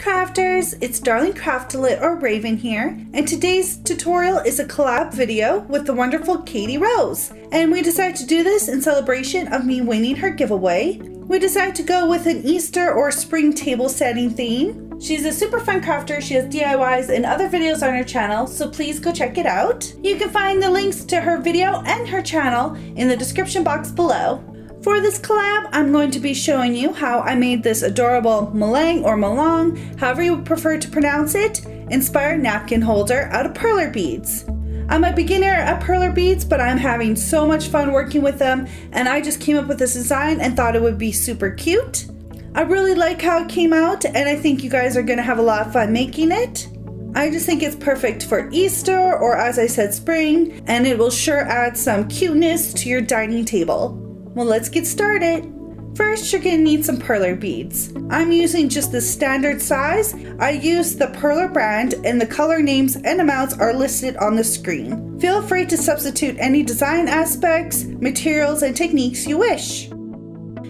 crafters, it's Darling Craftolate or Raven here, and today's tutorial is a collab video with the wonderful Kati Rose. And we decided to do this in celebration of me winning her giveaway. We decided to go with an Easter or spring table setting theme. She's a super fun crafter. She has DIYs and other videos on her channel, so please go check it out. You can find the links to her video and her channel in the description box below. For this collab, I'm going to be showing you how I made this adorable Molang or Molang, however you prefer to pronounce it, inspired napkin holder out of perler beads. I'm a beginner at perler beads, but I'm having so much fun working with them, and I just came up with this design and thought it would be super cute. I really like how it came out, and I think you guys are going to have a lot of fun making it. I just think it's perfect for Easter or, as I said, spring, and it will sure add some cuteness to your dining table. Well, let's get started. First, you're going to need some perler beads. I'm using just the standard size. I used the Perler Brand, and the color names and amounts are listed on the screen. Feel free to substitute any design aspects, materials, and techniques you wish.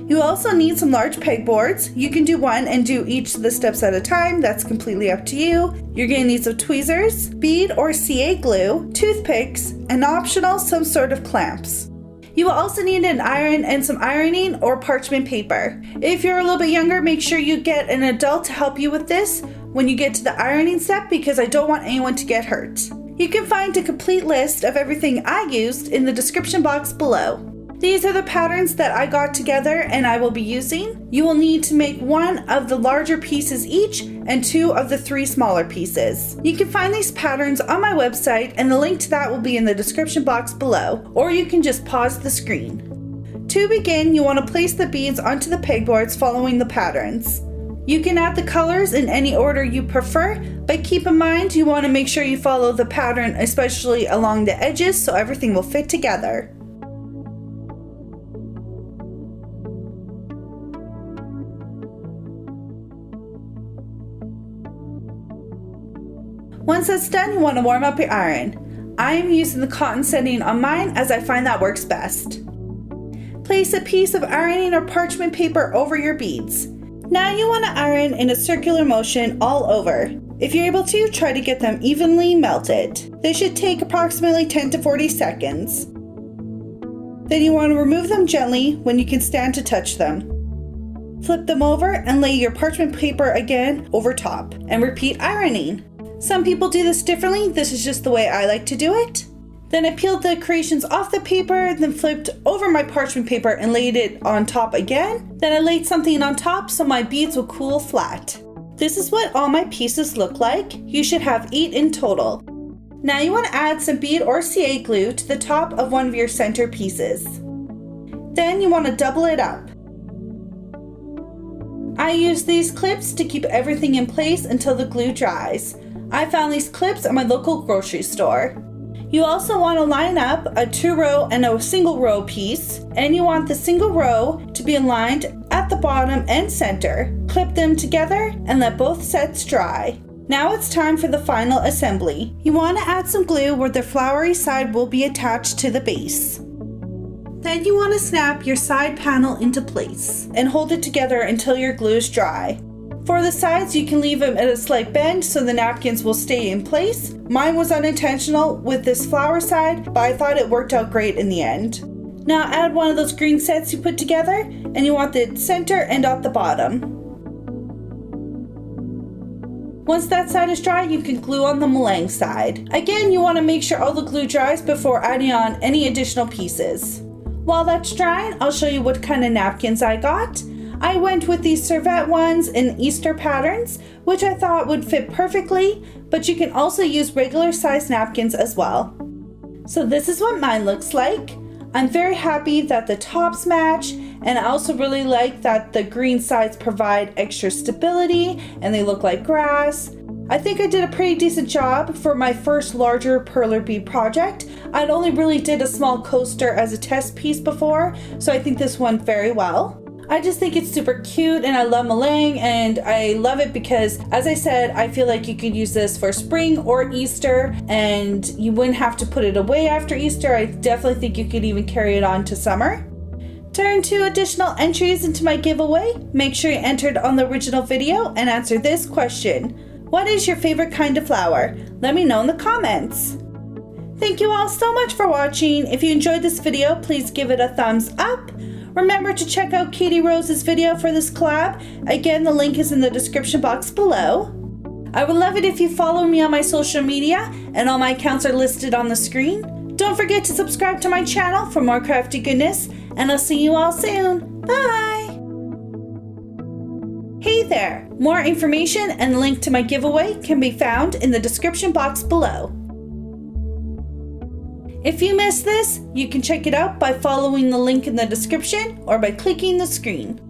You also need some large pegboards. You can do one and do each of the steps at a time. That's completely up to you. You're going to need some tweezers, bead or CA glue, toothpicks, and optional some sort of clamps. You will also need an iron and some ironing or parchment paper. If you're a little bit younger, make sure you get an adult to help you with this when you get to the ironing step, because I don't want anyone to get hurt. You can find a complete list of everything I used in the description box below. These are the patterns that I got together and I will be using. You will need to make one of the larger pieces each and two of the three smaller pieces. You can find these patterns on my website, and the link to that will be in the description box below, or you can just pause the screen. To begin, you want to place the beads onto the pegboards following the patterns. You can add the colors in any order you prefer, but keep in mind you want to make sure you follow the pattern, especially along the edges, so everything will fit together. Once that's done, you want to warm up your iron. I am using the cotton setting on mine as I find that works best. Place a piece of ironing or parchment paper over your beads. Now you want to iron in a circular motion all over. If you're able to, try to get them evenly melted. This should take approximately 10 to 40 seconds. Then you want to remove them gently when you can stand to touch them. Flip them over and lay your parchment paper again over top and repeat ironing. Some people do this differently. This is just the way I like to do it. Then I peeled the creations off the paper, then flipped over my parchment paper and laid it on top again. Then I laid something on top so my beads will cool flat. This is what all my pieces look like. You should have 8 in total. Now you want to add some bead or CA glue to the top of one of your center pieces. Then you want to double it up. I use these clips to keep everything in place until the glue dries. I found these clips at my local grocery store. You also want to line up a 2-row and a single row piece, and you want the single row to be aligned at the bottom and center. Clip them together and let both sets dry. Now it's time for the final assembly. You want to add some glue where the flowery side will be attached to the base. Then you want to snap your side panel into place and hold it together until your glue is dry. For the sides, you can leave them at a slight bend so the napkins will stay in place. Mine was unintentional with this flower side, but I thought it worked out great in the end. Now add one of those green sets you put together, and you want the center and at the bottom. Once that side is dry, you can glue on the Molang side. Again, you want to make sure all the glue dries before adding on any additional pieces. While that's drying, I'll show you what kind of napkins I got. I went with these serviette ones in Easter patterns, which I thought would fit perfectly, but you can also use regular size napkins as well. So this is what mine looks like. I'm very happy that the tops match, and I also really like that the green sides provide extra stability and they look like grass. I think I did a pretty decent job for my first larger perler bead project. I'd only really did a small coaster as a test piece before, so I think this went very well. I just think it's super cute, and I love Molang, and I love it because, as I said, I feel like you could use this for spring or Easter, and you wouldn't have to put it away after Easter. I definitely think you could even carry it on to summer. To earn 2 additional entries into my giveaway, make sure you entered on the original video and answer this question. What is your favorite kind of flower? Let me know in the comments. Thank you all so much for watching. If you enjoyed this video, please give it a thumbs up. Remember to check out Kati Rose's video for this collab. Again, the link is in the description box below. I would love it if you follow me on my social media, and all my accounts are listed on the screen. Don't forget to subscribe to my channel for more crafty goodness, and I'll see you all soon. Bye! Hey there! More information and the link to my giveaway can be found in the description box below. If you missed this, you can check it out by following the link in the description or by clicking the screen.